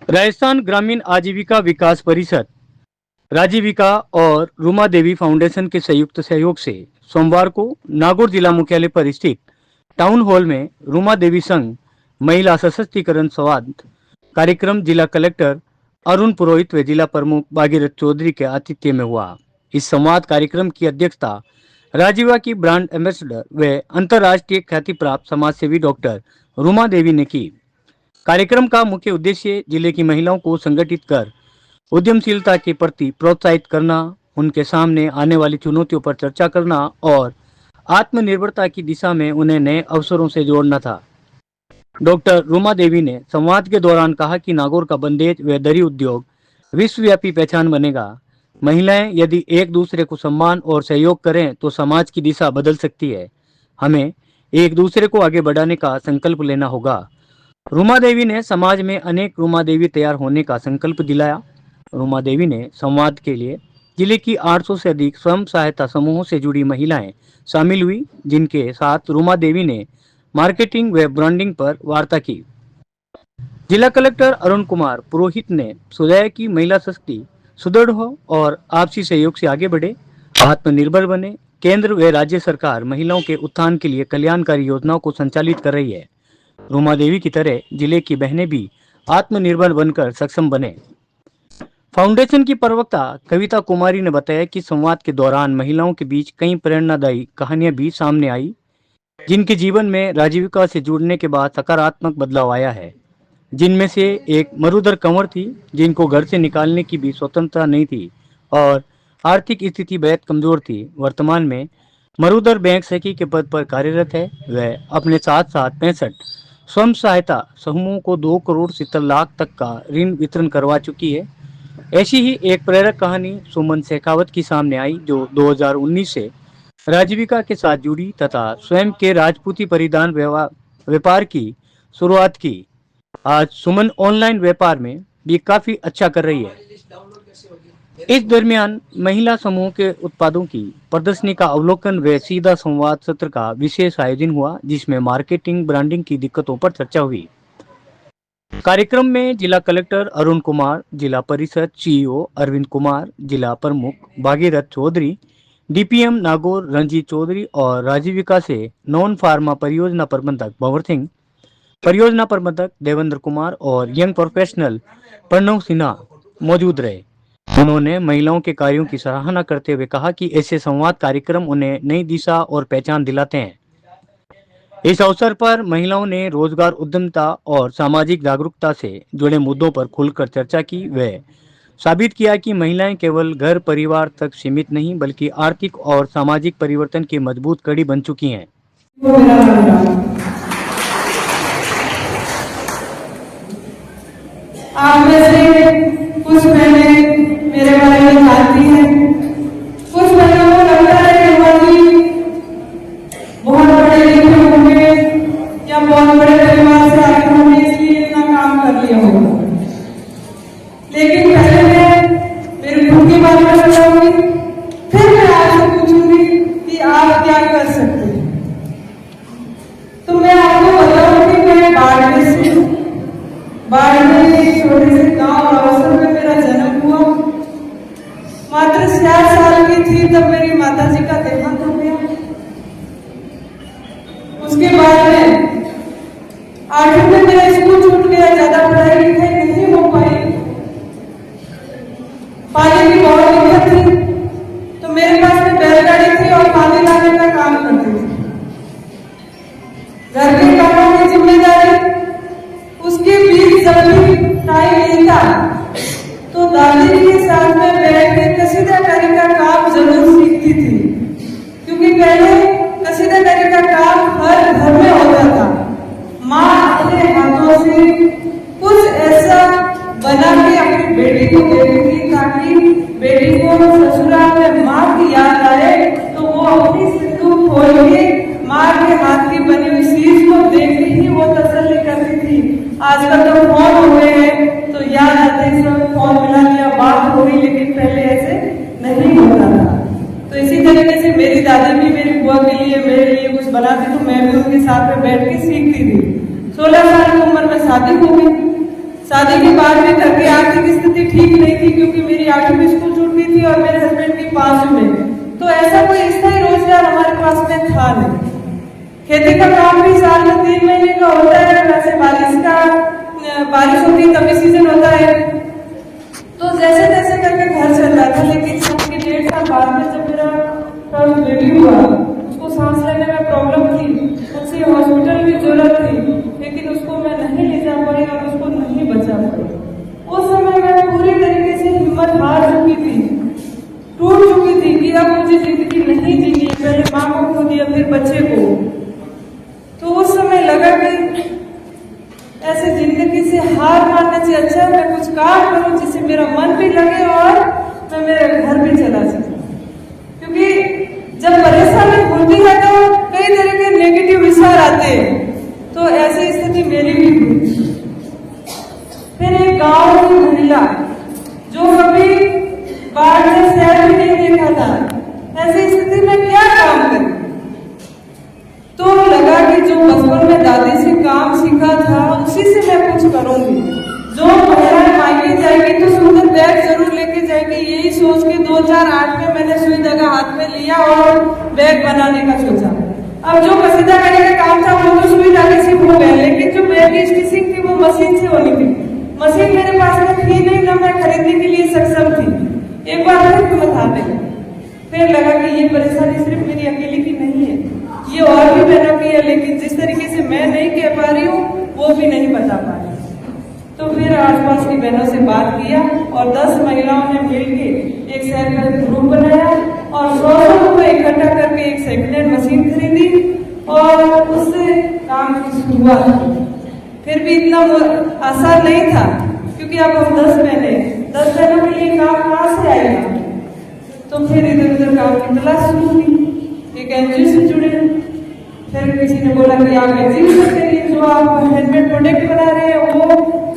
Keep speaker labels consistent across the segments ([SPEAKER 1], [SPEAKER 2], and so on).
[SPEAKER 1] राजस्थान ग्रामीण आजीविका विकास परिषद राजीविका और रूमा देवी फाउंडेशन के संयुक्त सहयोग से सोमवार को नागौर जिला मुख्यालय पर स्थित टाउन हॉल में रूमा देवी संघ महिला सशक्तिकरण संवाद कार्यक्रम जिला कलेक्टर अरुण पुरोहित व जिला प्रमुख भागीरथ चौधरी के आतिथ्य में हुआ। इस संवाद कार्यक्रम की अध्यक्षता राजीवा की ब्रांड एम्बेसडर व अंतर्राष्ट्रीय ख्याति प्राप्त समाजसेवी डॉक्टर रूमा देवी ने की। कार्यक्रम का मुख्य उद्देश्य जिले की महिलाओं को संगठित कर उद्यमशीलता के प्रति प्रोत्साहित करना, उनके सामने आने वाली चुनौतियों पर चर्चा करना और आत्मनिर्भरता की दिशा में उन्हें नए अवसरों से जोड़ना था। डॉक्टर रूमा देवी ने संवाद के दौरान कहा कि नागौर का बंदेज व दरी उद्योग विश्वव्यापी पहचान बनेगा। महिलाएं यदि एक दूसरे को सम्मान और सहयोग करें तो समाज की दिशा बदल सकती है। हमें एक दूसरे को आगे बढ़ाने का संकल्प लेना होगा। रूमा देवी ने समाज में अनेक रूमा देवी तैयार होने का संकल्प दिलाया। रूमा देवी ने संवाद के लिए जिले की 800 से अधिक स्वयं सहायता समूहों से जुड़ी महिलाएं शामिल हुई, जिनके साथ रूमा देवी ने मार्केटिंग व ब्रांडिंग पर वार्ता की। जिला कलेक्टर अरुण कुमार पुरोहित ने सुझाया कि महिला शक्ति सुदृढ़ हो और आपसी सहयोग से आगे बढ़े, आत्मनिर्भर बने। केंद्र व राज्य सरकार महिलाओं के उत्थान के लिए कल्याणकारी योजनाओं को संचालित कर रही है। रूमा देवी की तरह जिले की बहनें भी आत्मनिर्भर बनकर सक्षम बने। फाउंडेशन की प्रवक्ता कविता कुमारी ने बताया कि संवाद के दौरान महिलाओं के बीच कई प्रेरणादायी कहानियां भी सामने आई, जिनके जीवन में राजीविका से जुड़ने के बाद सकारात्मक बदलाव आया है। जिनमें से एक मरुधर कंवर थी, जिनको घर से निकालने की भी स्वतंत्रता नहीं थी और आर्थिक स्थिति बेहद कमजोर थी। वर्तमान में मरुधर बैंक सखी के पद पर कार्यरत है। वह अपने साथ साथ 65 स्वयं सहायता समूहों को 2 करोड़ 70 लाख तक का ऋण वितरण करवा चुकी है। ऐसी ही एक प्रेरक कहानी सुमन शेखावत की सामने आई, जो 2019 से राजीविका के साथ जुड़ी तथा स्वयं के राजपूती परिधान व्यापार की शुरुआत की। आज सुमन ऑनलाइन व्यापार में भी काफी अच्छा कर रही है। इस दरमियान महिला समूह के उत्पादों की प्रदर्शनी का अवलोकन व सीधा संवाद सत्र का विशेष आयोजन हुआ, जिसमें मार्केटिंग ब्रांडिंग की दिक्कतों पर चर्चा हुई। कार्यक्रम में जिला कलेक्टर अरुण कुमार, जिला परिषद सीईओ अरविंद कुमार, जिला प्रमुख भागीरथ चौधरी, डीपीएम नागौर रंजीत चौधरी और राजीविका से नॉन फार्मा परियोजना प्रबंधक भंवर सिंह, परियोजना प्रबंधक देवेंद्र कुमार और यंग प्रोफेशनल प्रणव सिन्हा मौजूद रहे। उन्होंने महिलाओं के कार्यों की सराहना करते हुए कहा कि ऐसे संवाद कार्यक्रम उन्हें नई दिशा और पहचान दिलाते हैं। इस अवसर पर महिलाओं ने रोजगार, उद्यमिता और सामाजिक जागरूकता से जुड़े मुद्दों पर खुलकर चर्चा की व साबित किया कि महिलाएं केवल घर परिवार तक सीमित नहीं बल्कि आर्थिक और सामाजिक परिवर्तन की मजबूत कड़ी बन चुकी हैं।
[SPEAKER 2] आप में से कुछ बहनें मेरे बारे में जानती हैं, कुछ बहनों को लगता है कि हमारी बहुत बड़े लिखे होंगे या बहुत बड़े परिवार से आए होंगे, इसलिए इतना काम कर लिया होगा। लेकिन पहले मैं मेरे खुद के बारे में बताऊंगी, फिर मैं आपसे पूछूंगी कि आप क्या कर सकते हैं। तो मैं आपको बताऊं कि मैं बाड़मेर से हूँ। बाड़मेर एक छोटे से गांव अवसर में मेरा जन्म हुआ। मात्र 4 साल की थी तब मेरी माताजी का देहांत हो गया। उसके बाद में 8वीं में मेरा स्कूल छूट गया, ज्यादा पढ़ाई लिखाई नहीं हो पाई। पानी की बहुत दिक्कत थी, तो मेरे पास में बैलगाड़ी थी और पानी लाने का काम करती थी। घर के कामों की जिम्मेदारी, उसके बीच जब भी टाइम मिलता तो दादी के साथ में बैठ के कसीदाकारी का काम जरूर सीखती थी, क्योंकि पहले कसीदाकारी का काम हर घर में होता था। माँ अपने हाथों से कुछ ऐसा बना के अपनी बेटी को देती थी ताकि बेटी को ससुराल में माँ की याद आए तो वो अपनी सिंदूर खोल के माँ के हाथ की बनी हुई चीज को देख ही वो तसल्ली करती थी। आजकल तो फोन हो गए हैं तो याद आते ही सब फोन मिला लिया, बात हो गई, लेकिन पहले ऐसे नहीं होता था। तो इसी तरीके से मेरी दादी भी मेरी बुआ के लिए मेरे लिए कुछ बनाती तो मैं भी उनके साथ में बैठ के सीखती थी। 16 साल की उम्र में शादी हो गई। शादी के बाद भी घर की आर्थिक स्थिति ठीक नहीं थी, क्योंकि मेरी 8वीं में स्कूल छूट गई थी और मेरे हस्बैंड की 5वीं में। तो ऐसा कोई स्थायी रोजगार हमारे पास में था नहीं। खेती का काम भी साल में 3 महीने का होता है, वैसे बारिश होती है तभी सीजन होता है। तो जैसे तैसे करके घर चल रहा था। लेकिन 1.5 साल बाद में जब मेरा फर्स्ट बेबी हुआ, उसको सांस लेने में प्रॉब्लम थी, उससे हॉस्पिटल की जरूरत थी, लेकिन उसको मैं नहीं ले जा पाई और उसको नहीं बचा पाई। उस समय मैं पूरी तरीके से हिम्मत हार चुकी थी, टूट चुकी थी कि अब मुझे जिंदगी नहीं जीनी है। पहले माँ को खो दिया, फिर बच्चे को। तो उस समय लगा कि ऐसे जिंदगी से हार मानने से अच्छा है मैं कुछ काम करूं जिससे मेरा मन भी लगे और मैं मेरे घर भी चला सकूं। क्योंकि जब परेशानी होती है तो कई तरह के नेगेटिव विचार आते हैं। तो ऐसी स्थिति मेरी भी हुई। फिर एक गांव की महिला जो कभी बाहर से शहर भी नहीं देखा था, ऐसी स्थिति में क्या काम करे। तो लगा कि जो बचपन में दादी से काम सीखा था उसी से मैं कुछ करूंगी। जो महिलाएं मायके जाएगी तो सुंदर बैग जरूर लेके जाएगी, यही सोच के 2008 में मैंने सुई धागा हाथ में लिया और बैग बनाने का सोचा। अब जो कसीदा करने का काम था वो तो सुई धागे से हो गया, लेकिन जो बैग की स्टिचिंग थी वो मशीन से होनी थी। मशीन मेरे पास में थी नहीं, ना मैं खरीदने के लिए सक्षम थी। एक बार फिर हिम्मत हार गई। फिर लगा कि ये परेशानी सिर्फ मेरी अकेली की नहीं है, ये और भी बहनों की है, लेकिन जिस तरीके से मैं नहीं कह पा रही हूँ वो भी नहीं बता पा रही। तो फिर आसपास की बहनों से बात किया और 10 महिलाओं ने मिलकर एक सेल्फ हेल्प ग्रुप बनाया और 100 रुपए इकट्ठा करके एक सेकंड हैंड मशीन खरीदी और उससे काम की शुरुआत की। फिर भी इतना आसान नहीं था, क्योंकि अब हम 10 बहनों के लिए काम कहाँ से आएगा। तो फिर इधर उधर काम की तलाश शुरू की, एक एनजीओ से जुड़े। फिर किसी ने बोला कि आप एग्जीबिशन के लिए जो आप हैंडमेड प्रोडक्ट बना रहे हैं, वो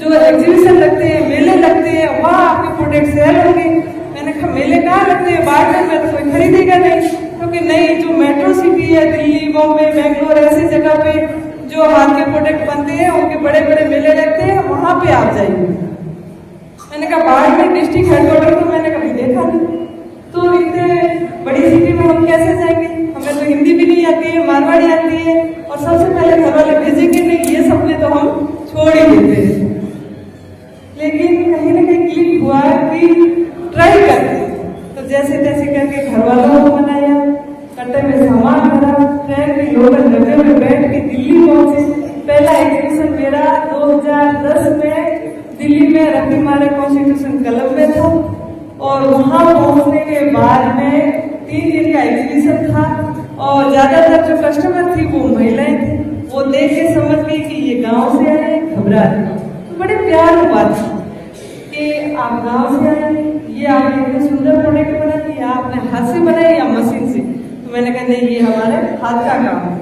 [SPEAKER 2] जो एग्जीबिशन लगते हैं, मेले लगते हैं, वहाँ आपके प्रोडक्ट सेल होंगे। मैंने कहा मेले कहाँ लगते हैं, बाहर में तो कोई खरीदेगा नहीं। क्योंकि नहीं, जो मेट्रो सिटी है दिल्ली, बॉम्बे, बेंगलोर, ऐसी जगह पे जो हाथ के प्रोडक्ट बनते हैं उनके बड़े बड़े मेले लगते हैं, वहां पे आप जाइए। मैंने कहा बाहर में डिस्ट्रिक्ट हेडक्वार्टर तो मैंने कभी देखा नहीं, तो इतने बड़ी सिटी में हम कैसे जाएंगे। हमें तो हिंदी भी नहीं आती है, मारवाड़ी आती है, और सबसे पहले घर वाले भेजेंगे नहीं, ये सपने तो हम छोड़ ही देते हैं। लेकिन कहीं ना कहीं क्लिक हुआ कि ट्राई करते। तो जैसे तैसे करके घर वालों को मनाया, कट्टे में सामान भरा, ट्रेन के लोकल डब्बे में बैठ के दिल्ली पहुंचे। पहला एग्जीबिशन मेरा 2010 में दिल्ली में रखीमारे कॉन्स्टिट्यूशन क्लब में था, और वहां पहुंचने के बाद में 3 दिन का एग्जीबिशन था, और ज्यादातर जो कस्टमर थी वो महिलाएं थी। वो देख के समझ गई कि ये गांव से आए, घबरा रहे। तो बड़े प्यार की बात कि आप गांव से आए, ये आपने इतने सुंदर प्रोडक्ट बनाई, या आपने हाथ से बनाई या मशीन से। तो मैंने कहा नहीं, ये हमारे हाथ का काम है।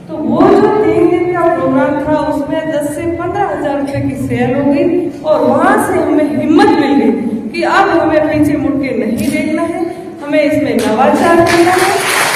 [SPEAKER 2] तो वो जो 3 दिन का प्रोग्राम था उसमें 10 से 15 हजार रुपए की सेल हो गई, और वहां से हमें हिम्मत मिल गई कि अब हमें पीछे मुड़ के नहीं देखना है, हमें इसमें नवाचार करना है।